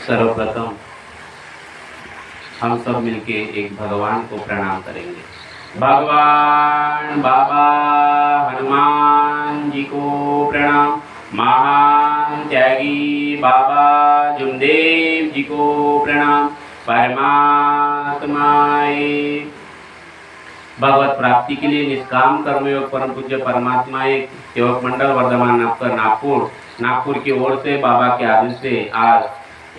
सर्वप्रथम हम सब मिलके एक भगवान को प्रणाम करेंगे। भगवान बाबा हनुमान जी को प्रणाम। महान त्यागी बाबा जुमदेव जी को प्रणाम। परमात्माए भगवत प्राप्ति के लिए निष्काम कर्मयोग परम पूज्य परमात्माए सेवक मंडल वर्धमान नागपुर की ओर से बाबा के आदेश से आज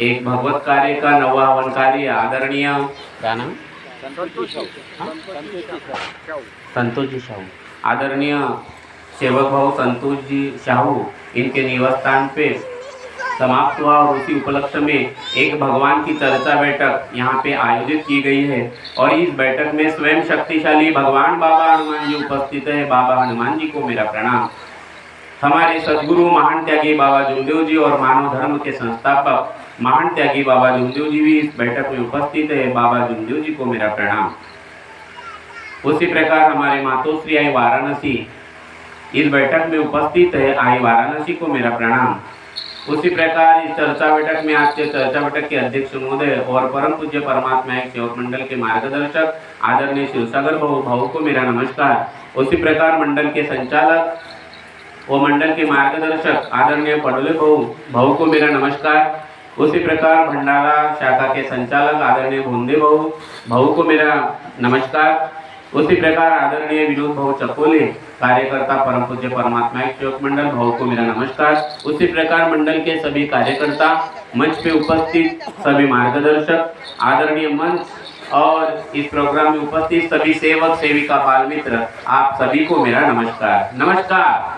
एक भगवत कार्य का नवा हवन कार्य आदरणीय क्या नाम संतोष जी शाहू आदरणीय सेवक भाऊ संतोष जी शाहू इनके निवास स्थान पे समाप्त हुआ और उसी उपलक्ष्य में एक भगवान की चर्चा बैठक यहाँ पे आयोजित की गई है। और इस बैठक में स्वयं शक्तिशाली भगवान बाबा हनुमान जी उपस्थित है। बाबा हनुमान जी को मेरा प्रणाम। हमारे सद्गुरु महान त्यागी बाबा जुमदेव जी और मानव धर्म के संस्थापक महान त्यागी बाबा जुमदेव जी भी इस बैठक में उपस्थित है। बाबा जुमदेव जी को मेरा प्रणाम। उसी प्रकार हमारे मातोश्री आई वाराणसी इस बैठक में उपस्थित है। आई वाराणसी को मेरा प्रणाम। उसी प्रकार इस चर्चा बैठक में आज के चर्चा बैठक के अध्यक्ष महोदय और परम पूज्य परमात्मा एक सेवक मंडल के मार्गदर्शक आदरणीय शिवसागर भाऊ को मेरा नमस्कार। उसी प्रकार मंडल के संचालक व मंडल के मार्गदर्शक आदरणीय पडोले भाऊ को मेरा नमस्कार। उसी प्रकार भंडारा शाखा के संचालक आदरणीय भोंदे भाऊ को मेरा नमस्कार। उसी प्रकार आदरणीय विनोद भाऊ चकोले कार्यकर्ता परम पूज्य परमात्मा एक सेवक मंडल भाऊ को मेरा नमस्कार। उसी प्रकार मंडल के सभी कार्यकर्ता, मंच पे उपस्थित सभी मार्गदर्शक, आदरणीय मंच और इस प्रोग्राम में उपस्थित सभी सेवक सेविका बाल मित्र, आप सभी को मेरा नमस्कार। नमस्कार।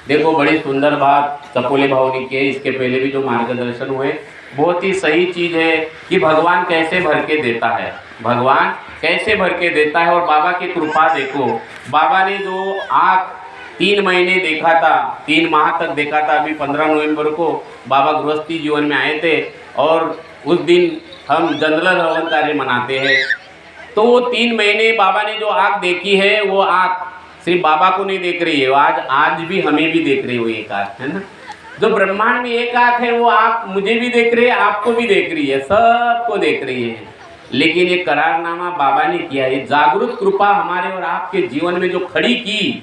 देखो, बड़ी सुंदर बात चकोले भाव ने की। इसके पहले भी जो मार्गदर्शन हुए बहुत ही सही चीज है कि भगवान कैसे भर के देता है, भगवान कैसे भर के देता है। और बाबा की कृपा देखो, बाबा ने जो आँख 3 महीने देखा था, 3 माह तक देखा था। अभी 15 नवंबर को बाबा गृहस्थी जीवन में आए थे और उस दिन हम जनरल हवन कार्य मनाते हैं। तो वो 3 महीने बाबा ने जो आँख देखी है, वो आँख सिर्फ बाबा को नहीं देख रही है, आज भी हमें भी देख रही है। वो एक आँख है ना, जो ब्रह्मांड में एक आँख है, वो आँख मुझे भी देख रही है, आपको भी देख रही है, सबको देख रही है। लेकिन ये करारनामा बाबा ने किया, ये जागरूक कृपा हमारे और आपके जीवन में जो खड़ी की,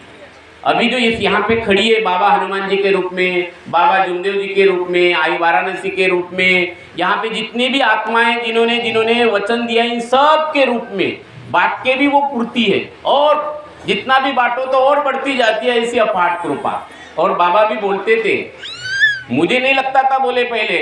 अभी जो इस यहाँ पे खड़ी है बाबा हनुमान जी के रूप में, बाबा जुमदेव जी के रूप में, आई वाराणसी के रूप में, यहाँ पे जितने भी आत्माएं जिन्होंने वचन दिया, इन सब के रूप में बांट के भी वो पूर्ति है। और जितना भी बांटो तो और बढ़ती जाती है ऐसी अपार कृपा। और बाबा भी बोलते थे, मुझे नहीं लगता था बोले पहले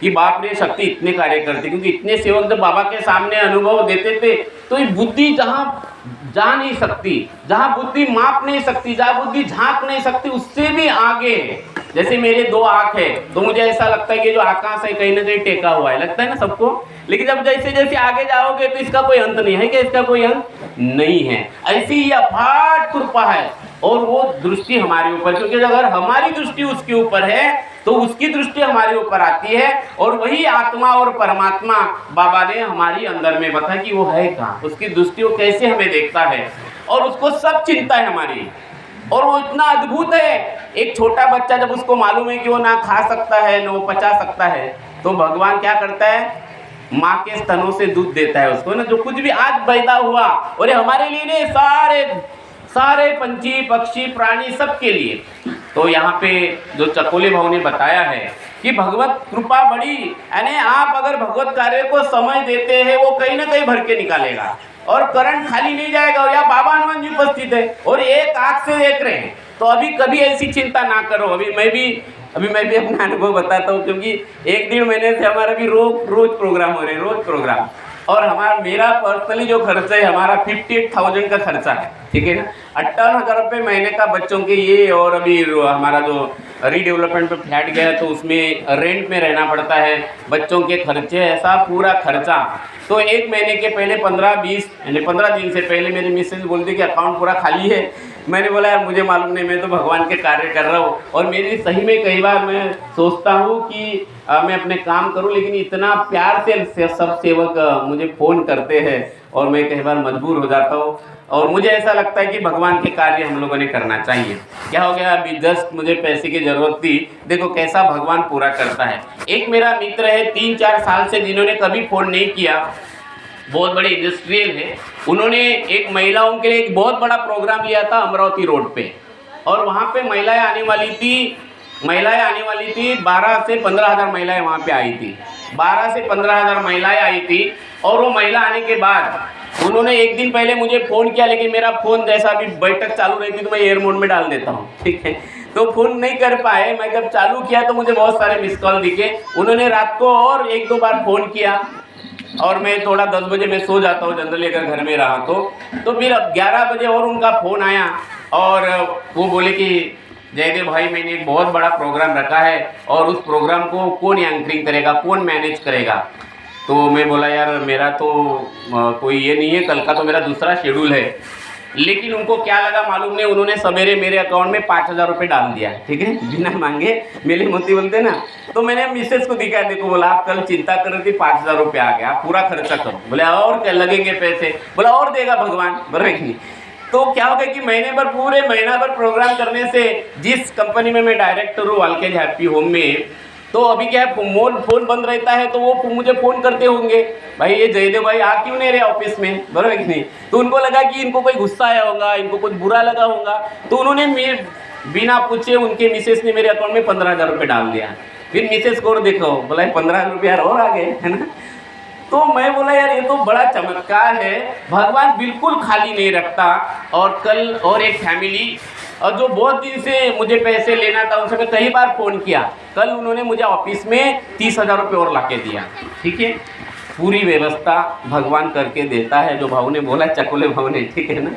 कि बाप रे शक्ति इतने कार्य करते, क्योंकि इतने सेवक जब बाबा के सामने अनुभव देते थे तो ये बुद्धि जहाँ जा नहीं सकती, जहाँ बुद्धि माप नहीं सकती, जहाँ बुद्धि झांक नहीं सकती, उससे भी आगे। जैसे मेरे 2 आँख है तो मुझे ऐसा लगता है कि जो आकाश है कहीं ना कहीं टेका हुआ है, लगता है ना सबको। लेकिन जब जैसे जैसे आगे जाओगे तो इसका कोई अंत नहीं है, क्या इसका कोई अंत नहीं है। ऐसी ही अपार कृपा है और वो दृष्टि हमारे ऊपर, क्योंकि अगर हमारी दृष्टि उसके ऊपर है तो उसकी दृष्टि हमारे ऊपर आती है। और वही आत्मा और परमात्मा बाबा ने हमारी अंदर में बताया कि वो है कहाँ, उसकी दृष्टि वो कैसे हमें देखता है और उसको सब चिंता है हमारी। और वो इतना अद्भुत है, एक छोटा बच्चा जब उसको मालूम है कि वो ना खा सकता है ना वो पचा सकता है, तो भगवान क्या करता है, माँ के स्तनों से दूध देता है उसको ना, जो कुछ भी आज पैदा हुआ। और हमारे लिए नहीं, सारे पंछी पक्षी प्राणी सबके लिए। तो यहाँ पे जो चकोले भाव ने बताया है कि भगवत कृपा बड़ी, यानी आप अगर भगवत कार्य को समय देते हैं वो कहीं ना कहीं भर के निकालेगा और करंट खाली नहीं जाएगा। और यहाँ बाबा हनुमान जी उपस्थित है और एक आँख से देख रहे हैं, तो अभी कभी ऐसी चिंता ना करो। अभी मैं भी अपना अनुभव बताता हूँ, क्योंकि 1-1.5 महीने से हमारा भी रोज प्रोग्राम हो रहे हैं, रोज प्रोग्राम। और मेरा पर्सनली जो खर्चा है हमारा 58,000 का खर्चा है, ठीक है ना। 58,000 रुपये महीने का बच्चों के ये, और अभी हमारा जो रीडेवलपमेंट पे फ्लैट गया तो उसमें रेंट में रहना पड़ता है, बच्चों के खर्चे, ऐसा पूरा खर्चा। तो 1 महीने के पहले 15-20 यानी 15 दिन से पहले मेरी मिसेज बोलती कि अकाउंट पूरा खाली है। मैंने बोला यार मुझे मालूम नहीं, मैं तो भगवान के कार्य कर रहा हूँ। और मेरी सही में कई बार मैं सोचता हूँ कि मैं अपने काम करूँ, लेकिन इतना प्यार से सब सेवक मुझे फ़ोन करते हैं और मैं कई बार मजबूर हो जाता हूँ। और मुझे ऐसा लगता है कि भगवान के कार्य हम लोगों ने करना चाहिए। क्या हो गया, अभी जस्ट मुझे पैसे की ज़रूरत थी, देखो कैसा भगवान पूरा करता है। एक मेरा मित्र है 3-4 साल से, जिन्होंने कभी फ़ोन नहीं किया, बहुत बड़े इंडस्ट्रियल है। उन्होंने एक महिलाओं के लिए एक बहुत बड़ा प्रोग्राम लिया था अमरावती रोड पे, और वहाँ पे महिलाएं आने वाली थी 12 से 15 हज़ार महिलाएं वहाँ पे आई थी। 12 से 15 हज़ार महिलाएं आई थी, और वो महिला आने के बाद उन्होंने एक दिन पहले मुझे फ़ोन किया, लेकिन मेरा फ़ोन जैसा अभी बैठक चालू रहती तो मैं एयर मोड में डाल देता हूँ, ठीक है, तो फ़ोन नहीं कर पाए। मैं जब चालू किया तो मुझे बहुत सारे मिस कॉल दिखे। उन्होंने रात को और 1-2 बार फ़ोन किया, और मैं थोड़ा 10 बजे मैं सो जाता हूँ जनरली अगर घर में रहा तो फिर अब 11 बजे और उनका फ़ोन आया, और वो बोले कि जयदेव भाई, मैंने एक बहुत बड़ा प्रोग्राम रखा है, और उस प्रोग्राम को कौन एंकरिंग करेगा, कौन मैनेज करेगा। तो मैं बोला यार मेरा तो कोई ये नहीं है, कल का तो मेरा दूसरा शेड्यूल है। लेकिन उनको क्या लगा मालूम नहीं, उन्होंने सवेरे मेरे अकाउंट में 5,000 रुपये डाल दिया, ठीक है, बिना मांगे, मेली मोती बोलते ना। तो मैंने मिसेस को दिखाया, देखो बोला आप कल चिंता कर रही थी, 5,000 रुपये आ गया, आप पूरा खर्चा करो। बोले और क्या लगेंगे पैसे, बोला और देगा भगवान, बराबर नहीं। तो क्या हो गया कि पूरे महीना भर प्रोग्राम करने से, जिस कंपनी में मैं डायरेक्टर हूँ वालकेज हैप्पी होम में, तो अभी क्या है फ़ोन बंद रहता है, तो वो मुझे फ़ोन करते होंगे, भाई ये जयदेव भाई आ क्यों नहीं रहे ऑफिस में, बराबर कि नहीं। तो उनको लगा कि इनको कोई गुस्सा आया होगा, इनको कुछ बुरा लगा होगा, तो उन्होंने बिना पूछे उनके मिसेस ने मेरे अकाउंट में 15,000 रुपये डाल दिया। फिर मिसेस को देखो, बोला 15 रुपये और आ गए, है ना। तो मैं बोला यार ये तो बड़ा चमत्कार है, भगवान बिल्कुल खाली नहीं रखता। और कल और एक फैमिली, और जो बहुत दिन से मुझे पैसे लेना था, उनसे मैं कई बार फ़ोन किया, कल उन्होंने मुझे ऑफिस में 30,000 रुपये और लाके दिया, ठीक है। पूरी व्यवस्था भगवान करके देता है, जो भाव ने बोला, चकुले भाव ने, ठीक है ना।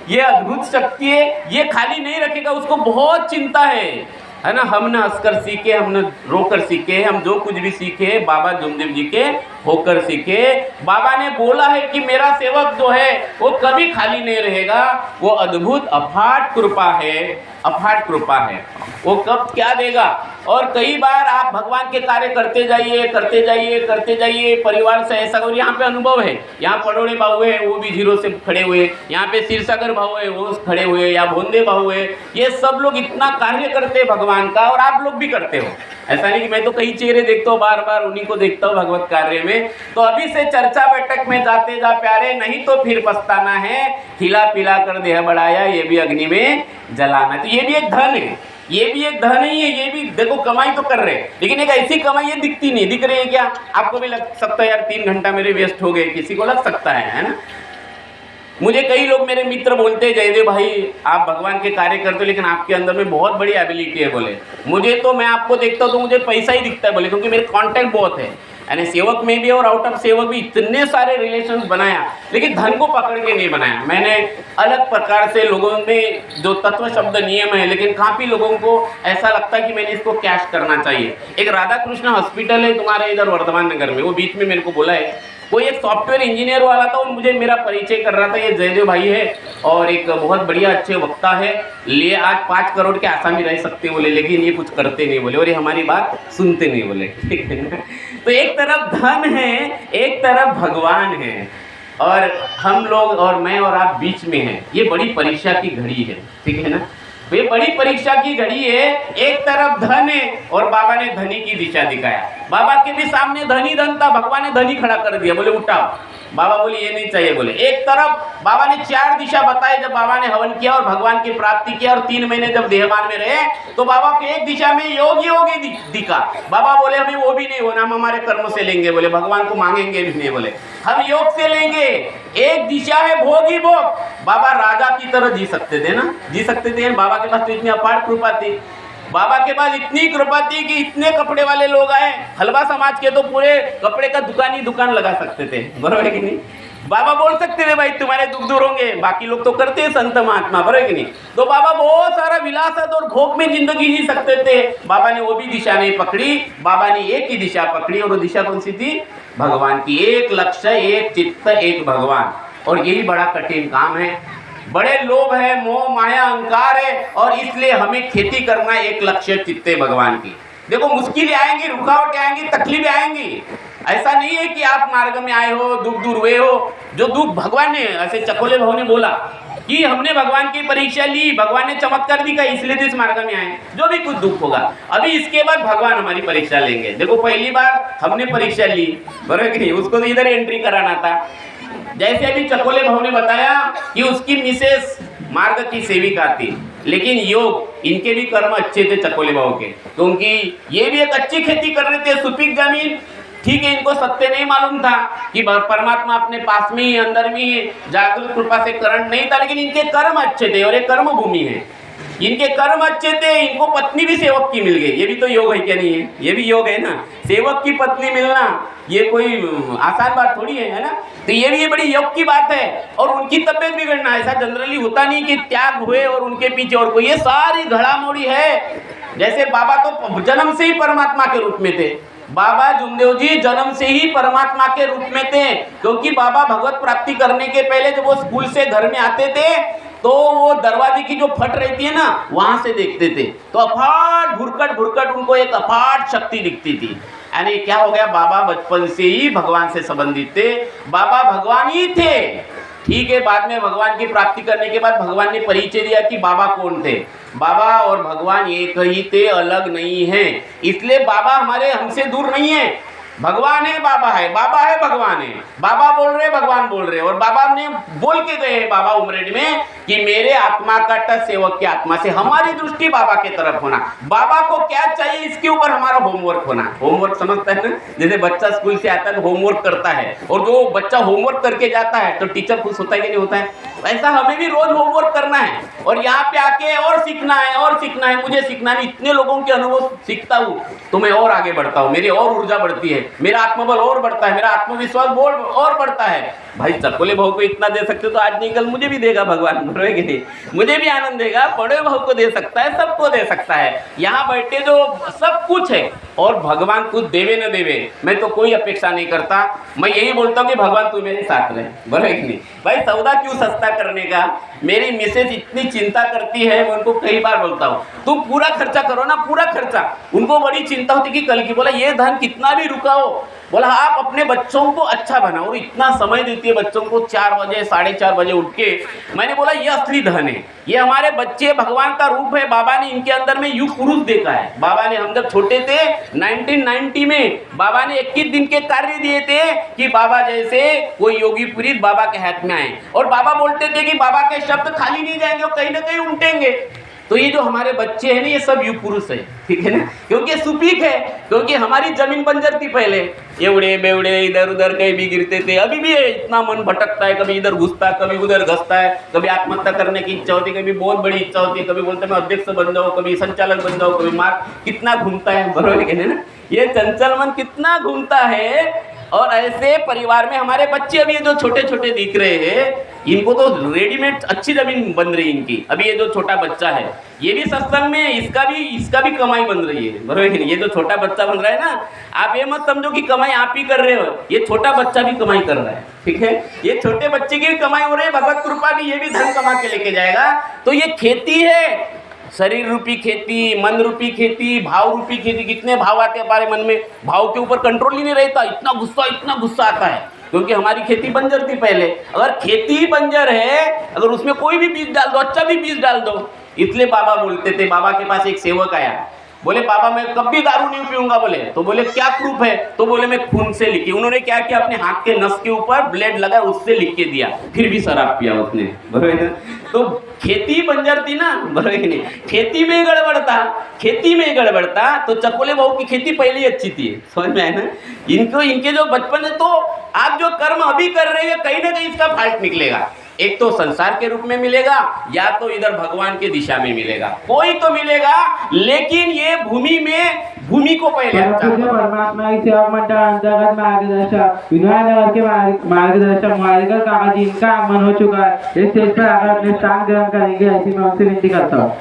ये अद्भुत शक्ति है, ये खाली नहीं रखेगा, उसको बहुत चिंता है ना। हम न हंसकर सीखे, हम न रोकर सीखे, हम जो कुछ भी सीखे बाबा जुमदेव जी के होकर सीखे। बाबा ने बोला है कि मेरा सेवक जो है वो कभी खाली नहीं रहेगा, वो अद्भुत अफाट कृपा है, अफाट कृपा है, वो कब क्या देगा। और कई बार आप भगवान के कार्य करते जाइए, परिवार से ऐसा। और यहाँ पे अनुभव है, यहाँ पड़ोड़े भाऊ है, वो भी 0 से खड़े हुए, यहाँ पे सिरसागर भाऊ है, वो खड़े हुए, या भोंदे भाऊ है, ये सब लोग इतना कार्य करते हैं भगवान का, और आप लोग भी करते हो। ऐसा नहीं कि मैं तो कई चेहरे देखता हूँ, बार बार उन्हीं को देखता हूँ भगवत कार्य में। तो अभी से चर्चा बैठक में जाते जा प्यारे, नहीं तो फिर पछताना है, खिला पिला कर देह बढ़ाया, ये भी अग्नि में जलाना। तो ये भी एक धन है, ये भी एक धन ही है, ये भी देखो कमाई तो कर रहे हैं, लेकिन एक ऐसी कमाई ये दिखती नहीं, दिख रही है क्या आपको भी लग सकता है यार 3 घंटा मेरे वेस्ट हो गए, किसी को लग सकता है ना। मुझे कई लोग मेरे मित्र बोलते हैं जयदेव भाई आप भगवान के कार्य करते हो, लेकिन आपके अंदर में बहुत बड़ी एबिलिटी है। बोले मुझे तो, मैं आपको देखता हूँ तो मुझे पैसा ही दिखता है, बोले क्योंकि मेरे कॉन्टैक्ट बहुत है, यानी सेवक में भी और आउट ऑफ सेवक भी इतने सारे रिलेशंस बनाया, लेकिन धन को पकड़ के नहीं बनाया। मैंने अलग प्रकार से लोगों में जो तत्व शब्द नियम है, लेकिन काफ़ी लोगों को ऐसा लगता है कि मैंने इसको कैश करना चाहिए। एक राधा कृष्ण हॉस्पिटल है तुम्हारे इधर वर्धमान नगर में, वो बीच में मेरे को बोला है, कोई एक सॉफ्टवेयर इंजीनियर वाला था, वो मुझे मेरा परिचय कर रहा था, ये जयदेव भाई है और एक बहुत बढ़िया अच्छे वक्ता है, ले आज 5 करोड़ के आसामी रह सकते बोले, लेकिन ये कुछ करते नहीं बोले, और ये हमारी बात सुनते नहीं बोले, ठीक है ना। तो एक तरफ धन है, एक तरफ भगवान है, और हम लोग और मैं और आप बीच में हैं। ये बड़ी परीक्षा की घड़ी है, ठीक है ना, ये बड़ी परीक्षा की घड़ी है। एक तरफ धन है और बाबा ने धनी की दिशा दिखाया। बाबा के भी सामने धनी धन था, भगवान ने धनी खड़ा कर दिया, बोले उठाओ। बाबा बोले ये नहीं चाहिए, बोले एक तरफ बाबा ने 4 दिशा बताए। जब बाबा ने हवन किया और भगवान की प्राप्ति किया और 3 महीने जब देहवान में रहे, तो बाबा के एक दिशा में योगी दिखा। बाबा बोले हमें वो भी नहीं होना, हम हमारे कर्म से लेंगे, बोले भगवान को मांगेंगे भी नहीं, बोले हम योग से लेंगे। एक दिशा है भोगी भोग, बाबा राजा की तरह जी सकते थे ना, जी सकते थे। बाबा के पास तो इतनी अपार कृपा थी, बाबा के पास इतनी कृपा थी कि इतने कपड़े वाले लोग आए, हलवा समाज के तो पूरे कपड़े का दुकान लगा सकते थे, बराबर है कि नहीं। बाबा बोल सकते थे भाई तुम्हारे दुख दूर होंगे, बाकी लोग तो करते हैं संत महात्मा, बराबर है कि नहीं। तो बाबा बहुत सारा विलासत और भोग में जिंदगी जी सकते थे, बाबा ने वो भी दिशा नहीं पकड़ी। बाबा ने एक ही दिशा पकड़ी, और वो दिशा कौन सी थी? भगवान की। एक लक्ष्य, एक चित्त, एक भगवान, और यही बड़ा कठिन काम है। बड़े लोभ है, मोह माया अहंकार है, और इसलिए हमें खेती करना एक लक्ष्य चित्ते भगवान की। देखो मुश्किलें आएंगी, रुकावटें आएंगी, तकलीफें आएंगी, ऐसा नहीं है कि आप मार्ग में आए हो, दुख दूर हुए हो। जो दुख भगवान ने, ऐसे चकोले भाव ने बोला कि हमने भगवान की परीक्षा ली, भगवान ने चमत्कार दिखाई, इसलिए तो इस मार्ग में आए। जो भी कुछ दुख होगा, अभी इसके बाद भगवान हमारी परीक्षा लेंगे। देखो पहली बार हमने परीक्षा ली, बराबर कि नहीं, उसको तो इधर एंट्री कराना था। जैसे अभी चकोले भाव ने बताया कि उसकी मिसेस मार्ग की सेविका थी, लेकिन योग इनके भी कर्म अच्छे थे चकोले भाव के, क्योंकि ये भी एक अच्छी खेती कर रहे थे, सुपीक जमीन। ठीक है, इनको सत्य नहीं मालूम था कि परमात्मा अपने पास में ही, अंदर में ही, जागृत कृपा से करंट नहीं था, लेकिन इनके कर्म अच्छे थे और ये कर्म भूमि है। इनके कर्म अच्छे थे, इनको पत्नी भी सेवक की मिल गई। ये भी तो योग है क्या नहीं है? ये भी योग है ना, सेवक की पत्नी मिलना ये कोई आसान बात थोड़ी है ना। तो ये भी बड़ी योग की बात है। और उनकी तबियत बिगड़ना, ऐसा जनरली होता नहीं कि त्याग हुए और उनके पीछे और कोई, ये सारी घड़ामोड़ी है। जैसे बाबा तो जन्म से ही परमात्मा के रूप में थे। बाबा जुमदेव जी जन्म से ही परमात्मा के रूप में थे, क्योंकि बाबा भगवत प्राप्ति करने के पहले जब वो स्कूल से घर में आते थे तो वो दरवाजे की जो फट रहती है ना, वहां से देखते थे तो अफाट भुरकट भुरकट उनको एक अफाट शक्ति दिखती थी। यानी क्या हो गया, बाबा बचपन से ही भगवान से संबंधित थे, बाबा भगवान ही थे। ठीक है, बाद में भगवान की प्राप्ति करने के बाद भगवान ने परिचय दिया कि बाबा कौन थे। बाबा और भगवान एक ही थे, अलग नहीं है। इसलिए बाबा हमारे हमसे दूर नहीं है। भगवान है, बाबा है, बाबा है, भगवान है। बाबा बोल रहे, भगवान बोल रहे। और बाबा ने बोल के गए बाबा उमरेड में कि मेरे आत्मा का टच सेवक की आत्मा से, हमारी दृष्टि बाबा की तरफ होना। बाबा को क्या चाहिए इसके ऊपर हमारा होमवर्क होना। होमवर्क समझता है ना, जैसे बच्चा स्कूल से आता है तो होमवर्क करता है, और जो बच्चा होमवर्क करके जाता है तो टीचर खुश होता है कि नहीं होता है? ऐसा हमें भी रोज होमवर्क करना है और यहाँ पे आके और सीखना है, और सीखना है। मुझे सीखना नहीं, इतने लोगों के अनुभव सीखता हूँ तो मैं और आगे बढ़ता हूँ, मेरी और ऊर्जा बढ़ती है, मेरा आत्मबल और बढ़ता है, मेरा आत्मविश्वास और बढ़ता है। भाई चकोले भाव को इतना दे सकते तो आज नहीं कल मुझे भी देगा भगवान, बरोबर कि नहीं? मुझे भी आनंद देगा, बड़े भाव को दे सकता है, सबको दे सकता है। यहाँ बैठे जो सब कुछ है, और भगवान कुछ देवे न देवे मैं तो कोई अपेक्षा नहीं करता। मैं यही बोलता हूँ कि भगवान तू मेरे साथ रहे, बरोबर कि नहीं? भाई सौदा क्यों सस्ता करने का? मेरी मिसेज इतनी चिंता करती है, मैं उनको कई बार बोलता हूँ तू पूरा खर्चा करो ना, पूरा खर्चा। उनको बड़ी चिंता होती कि कल की, बोला ये धन कितना भी रुकाओ, बोला आप अपने बच्चों को अच्छा बनाओ। और इतना समय देती है बच्चों को, 4 बजे 4:30 बजे उठ के। मैंने बोला ये असली धन है, ये हमारे बच्चे भगवान का रूप है। बाबा ने इनके अंदर में युग पुरुष देखा है। बाबा ने, हम जब छोटे थे 1990 में बाबा ने 21 दिन के कार्य दिए थे कि बाबा जैसे कोई योगी पुरुष बाबा के हाथ में आए। और बाबा बोलते थे कि बाबा के शब्द खाली नहीं जाएंगे, और कहीं ना कहीं उमटेंगे। तो ये जो हमारे बच्चे हैं ना, ये सब युग पुरुष है, ठीक है ना, क्योंकि सुपीक है, क्योंकि हमारी जमीन बंजर थी पहले। एवड़े बेवड़े इधर उधर कहीं भी गिरते थे, अभी भी है, इतना मन भटकता है, कभी इधर घुसता है, कभी उधर घसता है, कभी आत्महत्या करने की इच्छा होती है, कभी बहुत बड़ी इच्छा होती है, कभी बोलते मैं अध्यक्ष बन जाऊँ, कभी संचालक बन जाऊँ, कभी मार, कितना घूमता है, बरोबर है ना? ये चंचल मन कितना घूमता है। और ऐसे परिवार में हमारे बच्चे, अभी ये जो छोटे छोटे दिख रहे हैं, इनको तो रेडीमेड अच्छी जमीन बन रही है इनकी। अभी ये जो छोटा बच्चा है, ये भी सत्संग में, इसका भी कमाई बन रही है, बरोबर है? ये जो छोटा बच्चा बन रहा है ना, आप ये मत समझो कि कमाई आप ही कर रहे हो, ये छोटा बच्चा भी कमाई कर रहा है, ठीक है? ये छोटे बच्चे की भी कमाई हो रही है, भगवत कृपा भी, ये भी धन कमा के लेके जाएगा। तो ये खेती है, शरीर रूपी खेती, मन रूपी खेती, भाव रूपी खेती। कितने भाव आते हैं हमारे मन में, भाव के ऊपर कंट्रोल ही नहीं रहता, इतना गुस्सा आता है, क्योंकि हमारी खेती बंजर थी पहले। अगर खेती ही बंजर है, अगर उसमें कोई भी बीज डाल दो, अच्छा भी बीज डाल दो। इसलिए बाबा बोलते थे, बाबा के पास एक सेवक आया, बोले बाबा मैं कभी दारू नहीं पीऊंगा। बोले तो बोले क्या प्रूफ है? तो बोले मैं खून से लिखी। उन्होंने क्या किया, अपने हाथ के नस के ऊपर ब्लेड लगा, उससे लिख के दिया, फिर भी शराब पिया उसने, बरोबर है? तो खेती बंजर थी ना, बरोबर है नहीं? खेती में गड़बड़ता तो चकोले बहू की खेती पहले ही अच्छी थी, समझ में आया ना? इनके जो बचपन है, तो आप जो कर्म अभी कर रहे हैं, कहीं ना कहीं इसका फाल्ट निकलेगा। एक तो संसार के रूप में मिलेगा, या तो इधर भगवान की दिशा में मिलेगा, कोई तो मिलेगा। लेकिन ये भूमि को पहले परमात्मा की सेवा मंडल अंतर्गत मार्गदर्शक विनोद के मार्गदर्शक मार्गदर्शक काका जी, इनका आगमन हो चुका है। इस स्टेज पर आकर अपने स्थान ग्रहण करेंगे, ऐसी मैं उनसे विनती करता हूँ।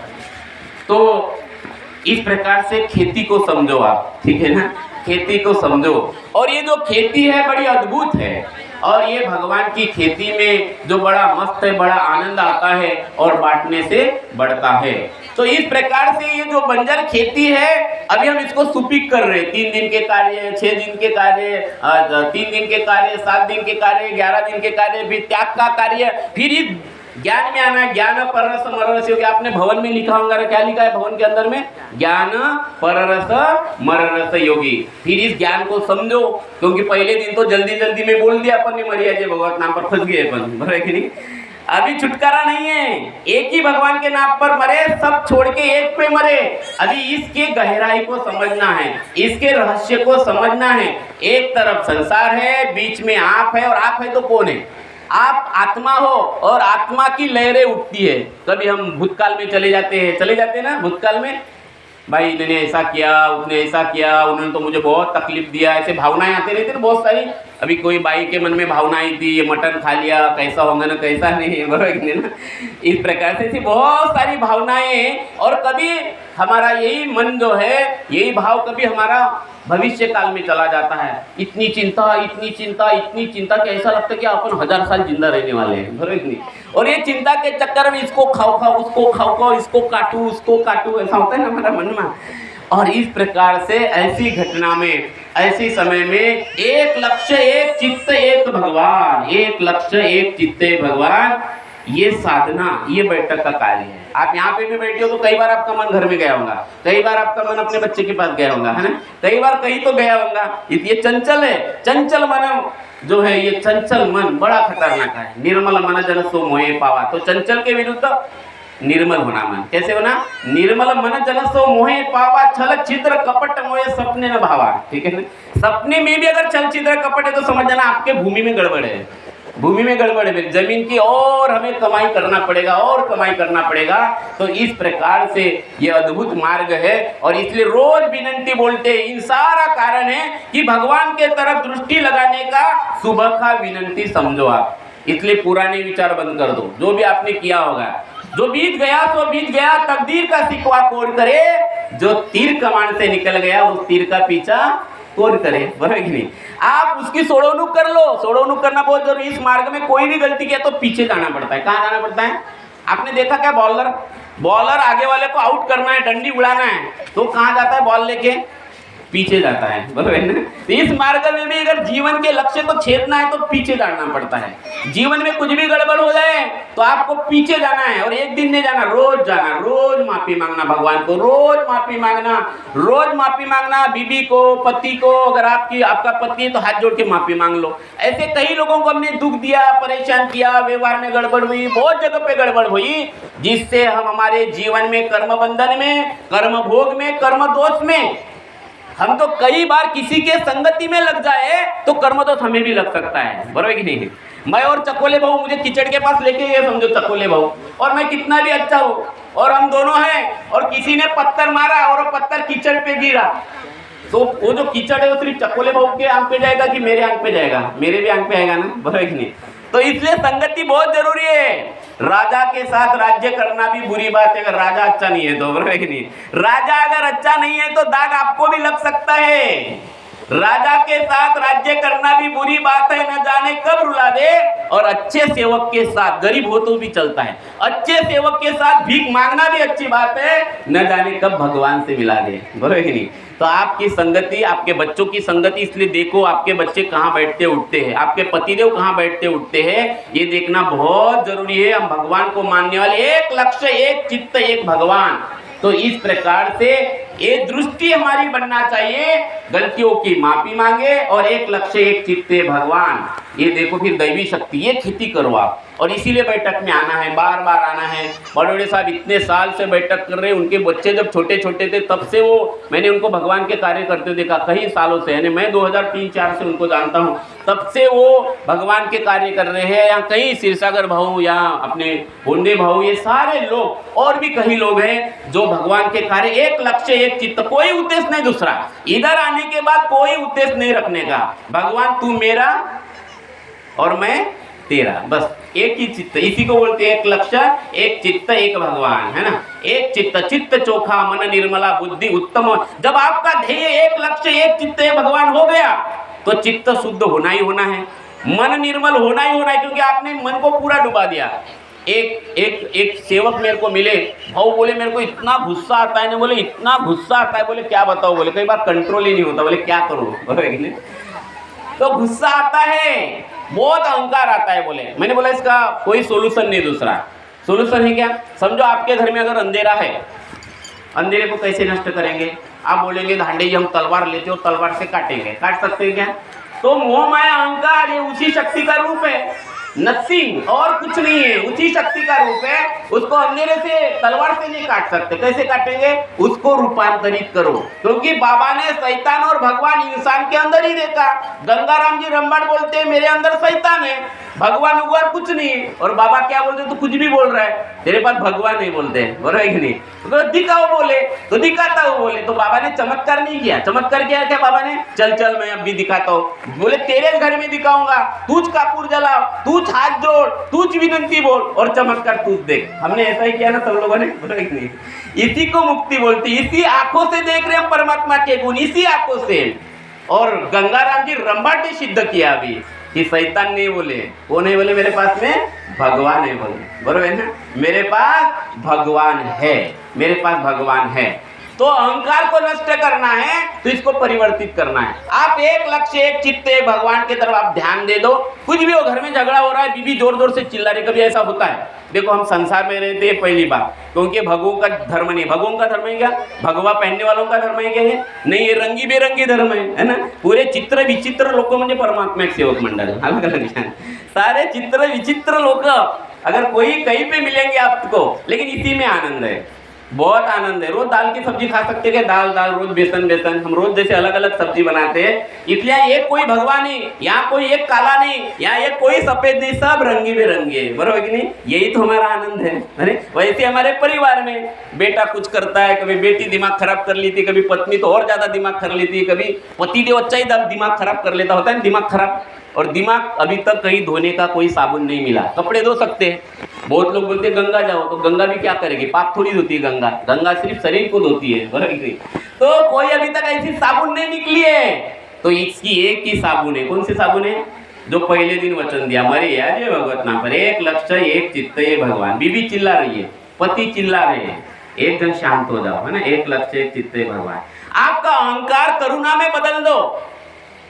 तो इस प्रकार से खेती को समझो आप, ठीक है ना? खेती को समझो। और ये जो खेती है बड़ी अद्भुत है। और ये भगवान की खेती में जो बड़ा मस्त है, बड़ा आनंद आता है और बांटने से बढ़ता है। तो इस प्रकार से ये जो बंजर खेती है, अभी हम इसको सुपीक कर रहे हैं। 3 दिन के कार्य, 6 दिन के कार्य, 3 दिन के कार्य, 7 दिन के कार्य, 11 दिन के कार्य, फिर त्याग का कार्य, फिर इस ज्ञान में आना है। ज्ञान पररस मररस योगी, आपने भवन में लिखा होगा, क्या लिखा है भवन के अंदर में? ज्ञान पररस मररस योगी। फिर इस ज्ञान को समझो, क्योंकि पहले दिन तो जल्दी जल्दी में बोल दिया अपन ने, मरिया जय भगवत नाम पर फंस गए अपन, बराबर कि नहीं? अभी छुटकारा नहीं है, एक ही भगवान के नाम पर मरे, सब छोड़ के एक पे मरे। अभी इसके गहराई को समझना है, इसके रहस्य को समझना है। एक तरफ संसार है, बीच में आप है, और आप है तो कौन है? आप आत्मा हो, और आत्मा की लहरें उठती है। कभी हम भूतकाल में चले जाते हैं ना, भूतकाल में भाई इन्होंने ऐसा किया, उसने ऐसा किया, उन्होंने तो मुझे बहुत तकलीफ दिया, ऐसे भावनाएं आते रहते हैं बहुत सारी। अभी कोई बाई के मन में भावना आई थी, ये मटन खा लिया, कैसा होगा ना कैसा नहीं, बराबर ना? इस प्रकार से ऐसी बहुत सारी भावनाएं। और कभी हमारा यही मन जो है, यही भाव कभी हमारा भविष्य काल में चला जाता है। इतनी चिंता, इतनी चिंता, इतनी चिंता कि ऐसा लगता है कि अपन 1000 साल जिंदा रहने वाले हैं, बराबर नहीं? और ये चिंता के चक्कर में इसको खाओ खाओ, उसको खाओ खाओ, इसको काटू, उसको काटू, ऐसा होता है ना हमारा मन में। और इस प्रकार से ऐसी घटना में, ऐसी समय में एक लक्ष्य, एक चित्त, एक भगवान, एक लक्ष्य, एक चित्त, एक भगवान, ये साधना, ये बैठक का कार्य है। आप यहाँ पे भी बैठे हो तो कई बार आपका मन घर में गया होगा, कई बार आपका मन अपने बच्चे के पास गया होगा, है ना? कई बार कहीं तो गया होगा। ये चंचल है, चंचल मन जो है, ये चंचल मन बड़ा खतरनाक है। निर्मल मन जन सो मोहे पावा, तो चंचल के विरुद्ध निर्मल होना मन। कैसे होना? निर्मल मन जन सो मोहे पावा, छल छिद्र कपट मोहे सपने न भावा। ठीक है ना? सपने में भी अगर छल छिद्र कपट है तो समझ जाना आपके भूमि में गड़बड़ है, भूमि में गड़बड़ है, जमीन की और हमें कमाई करना पड़ेगा, और कमाई करना पड़ेगा। तो इस प्रकार से ये अद्भुत मार्ग है, और इसलिए रोज विनंती बोलते हैं। इन सारा कारण है कि भगवान के तरफ दृष्टि लगाने का सुबह का विनंती समझो आप। इसलिए पुराने विचार बंद कर दो। जो भी आपने किया होगा, जो बीत गया तो बीत गया, तकदीर का सिकवा कौन करे? जो तीर कमान से निकल गया उस तीर का पीछा कौन करे, बराबर कि नहीं? आप उसकी सोड़ोनुक कर लो। सोड़ोनुक करना बहुत जरूरी। इस मार्ग में कोई भी गलती किया तो पीछे जाना पड़ता है। कहाँ जाना पड़ता है? आपने देखा क्या? बॉलर आगे वाले को आउट करना है, डंडी उड़ाना है, तो कहाँ जाता है? बॉल लेके पीछे जाता है, बराबर है ना? तो इस मार्ग में भी अगर जीवन के लक्ष्य को छेदना है तो पीछे जाना पड़ता है। जीवन में कुछ भी गड़बड़ हो जाए तो आपको पीछे जाना है, और एक दिन नहीं जाना, रोज जाना, रोज माफी मांगना भगवान को, रोज माफी मांगना, रोज माफी मांगना। बीबी को, पति को, अगर आपका पति है तो हाथ जोड़ के माफी मांग लो। ऐसे कई लोगों को हमने दुख दिया, परेशान किया, व्यवहार में गड़बड़ हुई, बहुत जगह पे गड़बड़ हुई, जिससे हम हमारे जीवन में कर्म बंधन में, कर्म भोग में, कर्म दोष में, हम तो कई बार किसी के संगति में लग जाए तो कर्म दोष हमें भी लग सकता है, बराबर कि नहीं? मैं और चकोले बहू मुझे कीचड़ के पास लेके गए, समझो चकोले बहू, और मैं कितना भी अच्छा हूँ, और हम दोनों हैं, और किसी ने पत्थर मारा और वो पत्थर कीचड़ पे गिरा, तो वो जो कीचड़ है वो सिर्फ चकोले बहू के आंख पे जाएगा कि मेरे आंख पे जाएगा? मेरे भी आंख पे आएगा ना, बराबर कि नहीं? तो इसलिए संगति बहुत जरूरी है। राजा के साथ राज्य करना भी बुरी बात है अगर राजा अच्छा नहीं है तो, बराबर कि नहीं? राजा अगर अच्छा नहीं है तो दाग आपको भी लग सकता है। राजा के साथ राज्य करना भी बुरी बात है, न जाने कब रुला दे। और अच्छे सेवक के साथ, गरीब हो तो भी चलता है, अच्छे सेवक के साथ भीख मांगना भी अच्छी बात है, न जाने कब भगवान से मिला दे, बराबर कि नहीं? तो आपकी संगति, आपके बच्चों की संगति, इसलिए देखो आपके बच्चे कहाँ बैठते उठते हैं, आपके पतिदेव कहाँ बैठते उठते हैं, ये देखना बहुत जरूरी है। हम भगवान को मानने वाले, एक लक्ष्य, एक चित्त, एक भगवान। तो इस प्रकार से ये दृष्टि हमारी बनना चाहिए, गलतियों की माफी मांगे, और एक लक्ष्य, एक चित्त, भगवान। ये देखो फिर दैवी शक्ति, ये खेती करो आप। और इसीलिए बैठक में आना है, बार बार आना है। बड़े साहब इतने साल से बैठक कर रहे हैं, उनके बच्चे जब छोटे छोटे थे तब से वो, मैंने उनको भगवान के कार्य करते देखा कई सालों से, यानी मैं 2003-4 से उनको जानता हूँ, तब से वो भगवान के कार्य कर रहे हैं। यहाँ कई सिरसागर भाऊ, यहाँ अपने होंडे भाऊ, ये सारे लोग और भी कई लोग हैं जो भगवान के कार्य, एक लक्ष्य, एक चित्त, कोई उद्देश्य नहीं दूसरा। इधर आने के बाद कोई उद्देश्य नहीं रखने का, भगवान तू मेरा और मैं तेरा, बस एक ही चित्त। इसी को बोलते हैं एक लक्ष्य, एक चित्त, एक भगवान, है ना? एक चित्त, चित्त चोखा, मन निर्मला, बुद्धि उत्तम। जब आपका ध्येय एक लक्ष्य, एक चित्त, एक भगवान हो गया तो चित्त शुद्ध होना ही होना है, मन निर्मल होना ही होना है, क्योंकि आपने मन को पूरा डुबा दिया। एक सेवक मेरे को मिले, भाऊ बोले मेरे को इतना गुस्सा आता है ना, बोले इतना गुस्सा आता है, बोले क्या बताओ, बोले कई बार कंट्रोल ही नहीं होता, बोले क्या करूँ, बोले तो गुस्सा आता है, बहुत अहंकार आता है। बोले मैंने बोला इसका कोई सोल्यूशन नहीं, दूसरा सोल्यूशन है क्या? समझो आपके घर में अगर अंधेरा है, अंधेरे को कैसे नष्ट करेंगे? आप बोलेंगे धांडे जी हम तलवार लेते हो, तलवार से काटेंगे, काट सकते हैं क्या? तो मोह माया अहंकार ये उसी शक्ति का रूप है, नथिंग और कुछ नहीं है, उसी शक्ति का रूप है। उसको अंधेरे से तलवार से नहीं काट सकते, कैसे काटेंगे? उसको रूपांतरित करो, क्योंकि बाबा ने शैतान और भगवान इंसान के अंदर ही देखा। गंगाराम जी रंबाड़ बोलते हैं मेरे अंदर शैतान है, भगवान उगवान कुछ नहीं है, और बाबा क्या बोलते? तो कुछ भी बोल रहा है, तेरे पास भगवान नहीं बोलते, बोलो है कि नहीं? तो दिखाओ बोले तो दिखाता हूँ, बोले तो बाबा ने चमत्कार नहीं किया। चमत्कार किया क्या बाबा ने? चल चल मैं अब भी दिखाता हूँ, बोले तेरे घर में दिखाऊंगा, तूच कपूर जलाओ, तूच हाथ जोड़, तूच विनंती बोल और चमत्कार तूच देख। हमने ऐसा ही किया ना सब लोगों ने, बोलो है कि नहीं? इसी को मुक्ति बोलती, इसी आंखों से देख रहे हम परमात्मा के गुण, इसी आंखों से। और गंगाराम जी रंबाट ने सिद्ध किया अभी कि शैतान नहीं बोले, वो नहीं बोले मेरे पास में भगवान है, बोले बरोबर है ना, मेरे पास भगवान है, मेरे पास भगवान है। तो अहंकार को नष्ट करना है तो इसको परिवर्तित करना है। आप एक लक्ष्य एक चित्त एक भगवान की तरफ आप ध्यान दे दो। कुछ भी हो, घर में झगड़ा हो रहा है, बीबी जोर जोर से चिल्ला रही, कभी ऐसा होता है? देखो हम संसार में रहते हैं पहली बार, क्योंकि भगवों का धर्म नहीं, भगवों का धर्म है क्या? भगवा पहनने वालों का धर्म है क्या? है नहीं, ये रंगी बेरंगी धर्म है ना। पूरे चित्र विचित्र लोक म्हणजे परमात्मा एक सेवक मंडल, अलग अलग सारे चित्र विचित्र लोक अगर कोई कहीं पे मिलेंगे आपको, लेकिन इसी में आनंद है, बहुत आनंद है। रोज दाल की सब्जी खा सकते हैं, दाल दाल, रोज बेसन बेसन, हम रोज जैसे अलग अलग सब्जी बनाते हैं, इसलिए एक कोई भगवान नहीं, यहाँ कोई एक काला नहीं, यहाँ एक कोई सफेद नहीं, सब रंगी बेरंगे, बरोबर कि नहीं? यही तो हमारा आनंद है। अरे वैसे हमारे परिवार में बेटा कुछ करता है, कभी बेटी दिमाग खराब कर ली थी, कभी पत्नी तो और ज्यादा दिमाग कर लेती है, कभी पति देव अच्छा ही दिमाग खराब कर लेता, होता है दिमाग खराब। और दिमाग अभी तक कहीं धोने का कोई साबुन नहीं मिला, कपड़े धो सकते हैं। बहुत लोग बोलते हैं गंगा जाओ, तो गंगा भी क्या करेगी? पाप थोड़ी धोती है गंगा, गंगा सिर्फ शरीर को धोती है, बराबर नहीं? तो कोई अभी तक ऐसी साबुन नहीं निकली है, तो इसकी एक ही साबुन है। कौन सी साबुन है? जो पहले दिन वचन दिया, मरे यार ये भगवत नाम पर, एक लक्ष्य एक चित्त ये भगवान। बीबी चिल्ला रही है, पति चिल्ला रहे हैं, एक जन शांत हो जाओ, है ना, एक लक्ष्य एक चित्त भगवान। आपका अहंकार करुणा में बदल दो,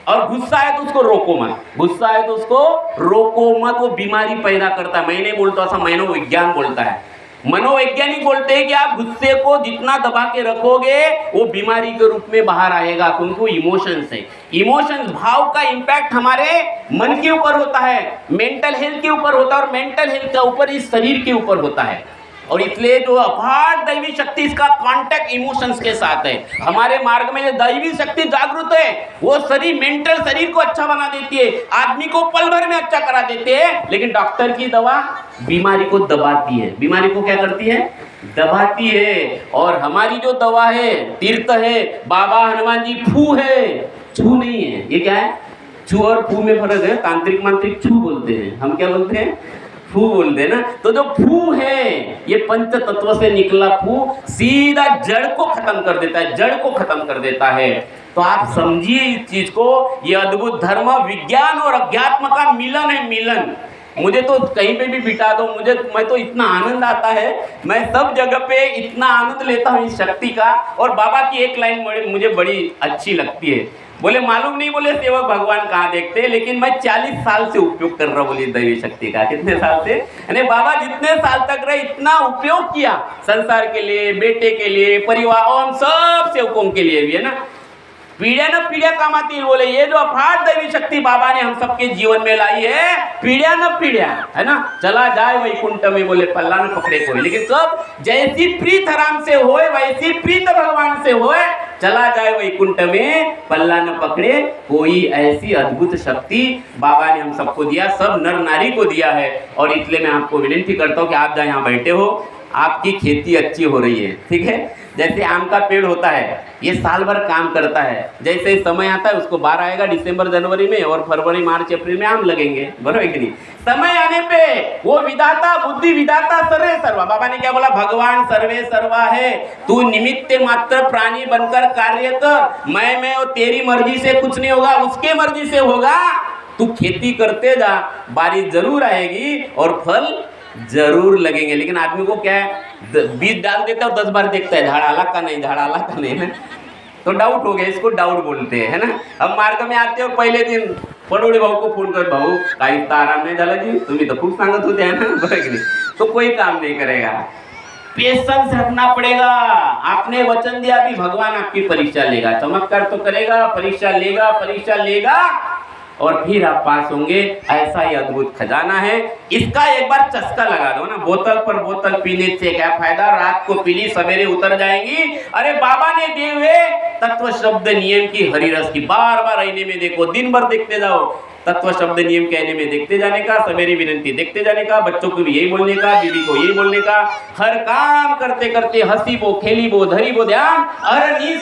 और गुस्सा है तो उसको रोको मत, गुस्सा है तो उसको रोको मत, वो बीमारी पैदा करता है। मैं नहीं बोलता, ऐसा मनोविज्ञान बोलता है। मनोवैज्ञानिक बोलते हैं कि आप गुस्से को जितना दबा के रखोगे वो बीमारी के रूप में बाहर आएगा, क्योंकि वो इमोशंस है। इमोशंस, भाव का इम्पैक्ट हमारे मन के ऊपर होता है, मेंटल हेल्थ के ऊपर होता है, और मेंटल हेल्थ के ऊपर इस शरीर के ऊपर होता है। और इसलिए जो अपार दैवी शक्ति, इसका कांटेक्ट इमोशंस के साथ है। हमारे मार्ग में जो दैवी शक्ति जागृत है, वो शरीर मेंटल शरीर को अच्छा बना देती है, आदमी को पल भर में अच्छा करा देते हैं। लेकिन डॉक्टर की दवा बीमारी को दबाती है, बीमारी को क्या करती है? दबाती है। और हमारी जो दवा है, तीर्थ है, बाबा हनुमान जी फू है, छू नहीं है। ये क्या है? छू और फू में फर्क है। तांत्रिक मांत्रिक छू बोलते हैं, हम क्या बोलते हैं? फू बोलते हैं ना। तो जो फू है, ये पंच तत्व से निकला फू सीधा जड़ को खत्म कर देता है, जड़ को खत्म कर देता है। तो आप समझिए इस चीज को, ये अद्भुत धर्म विज्ञान और अध्यात्म का मिलन है, मिलन। मुझे तो कहीं पे भी बिठा दो, मैं तो इतना आनंद आता है, मैं सब जगह पे इतना आनंद लेता हूँ इस शक्ति का। और बाबा की एक लाइन मुझे बड़ी अच्छी लगती है, बोले मालूम नहीं, बोले सेवक भगवान कहाँ देखते हैं, लेकिन मैं 40 साल से उपयोग कर रहा हूँ बोली दैवी शक्ति का। कितने साल से? यानी बाबा जितने साल तक रहे इतना उपयोग किया संसार के लिए, बेटे के लिए, परिवार और सब सेवकों के लिए भी, है ना। पीढ़िया न पीढ़िया काम आती है। बोले ये जो अफाट दैवी शक्ति बाबा ने हम सबके जीवन में लाई है, पीढ़िया न पीढ़िया, है ना। चला जाए वैकुंठ में, बोले पल्ला न पकड़े कोई, लेकिन सब जैसी प्रीत राम से होए वैसी प्रीत भगवान से होए। चला जाए वैकुंठ में, पल्ला न पकड़े कोई, ऐसी अद्भुत शक्ति बाबा ने हम सबको दिया, सब नर नारी को दिया है। और इसलिए मैं आपको विनती करता हूँ कि आप जहाँ यहाँ बैठे हो, आपकी खेती अच्छी हो रही है, ठीक है। जैसे आम का पेड़ होता है, ये साल भर काम करता है, जैसे समय आता है उसको बार आएगा दिसंबर जनवरी में, और फरवरी मार्च अप्रैल में आम लगेंगे, बरोबर है कि नहीं। समय आने पे वो विधाता, बुद्धि विधाता सर्वे सर्वा, बाबा ने क्या बोला? भगवान सर्वे सर्वा है, तू निमित्त मात्र प्राणी बनकर कार्य कर। मैं और तेरी मर्जी से कुछ नहीं होगा, उसके मर्जी से होगा। तू खेती करते जा, बारिश जरूर आएगी और फल जरूर लगेंगे। लेकिन आदमी को क्या है, बीज डाल देता है और 10 बार देखता है झाड़ आला का नहीं, झाड़ आला का नहीं ना, तो डाउट हो गया, इसको डाउट बोलते हैं, है ना। अब मार्ग में आते हो पहिले दिन पडोळे भाऊ को फोन कर, भाऊ काही तर आराम नाही झाला जी, तुम्ही तर खूप सांगत होते है ना, बरं की नाही, तो कोई काम नहीं करेगा। पेशेंस रखना पड़ेगा। आपने वचन दिया कि भगवान आपकी परीक्षा लेगा, चमत्कार तो करेगा, परीक्षा लेगा और फिर आप पास होंगे। ऐसा ही अद्भुत खजाना है। इसका एक बार चस्का लगा दो ना, बोतल पर बोतल पीने से क्या फायदा, रात को पीली सवेरे उतर जाएंगी। अरे बाबा ने दिए हुए तत्व शब्द नियम की हरी रस की बार बार आईने में देखो, दिन भर देखते जाओ, तत्व शब्द नियम के आईने में देखते जाने का, सवेरे विनंती देखते जाने का, बच्चों को भी यही बोलने का, बीवी को यही बोलने का, हर काम करते करते हंसी बो, खेली बो, धरी बो ध्यान, अरनी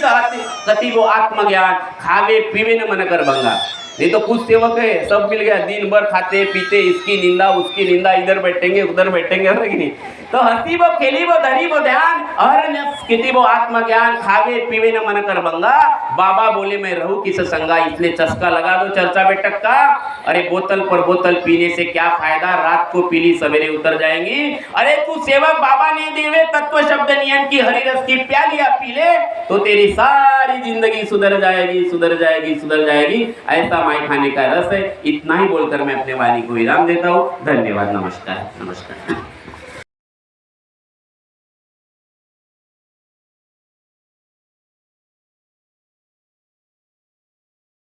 सती बो आत्मज्ञान, खावे पीवे न मन कर भंगा। नहीं तो कुछ सेवक है, सब मिल गया, दिन भर खाते पीते, इसकी निंदा उसकी निंदा, इधर बैठेंगे उधर बैठेंगे, है कि नहीं। तो हंसी बो, खेली बो, धरी बो ध्यान, स्थिति बो आत्मज्ञान, खावे पीवे न मन कर भंगा। बाबा बोले मैं रहूं किस संगा, इसलिए चस्का लगा दो चर्चा बैठक का। अरे बोतल पर बोतल पीने से क्या फायदा, रात को पीली सवेरे उतर जाएंगी। अरे तू सेवक बाबा ने देवे तत्व शब्द नियम की हरी रस की प्यालियां पी ले, तो तेरी सारी जिंदगी सुधर जाएगी, सुधर जाएगी, सुधर जाएगी। ऐसा माई खाने का रस है। इतना ही बोलकर मैं अपने वाणी को विराम देता हूँ। धन्यवाद, नमस्कार, नमस्कार।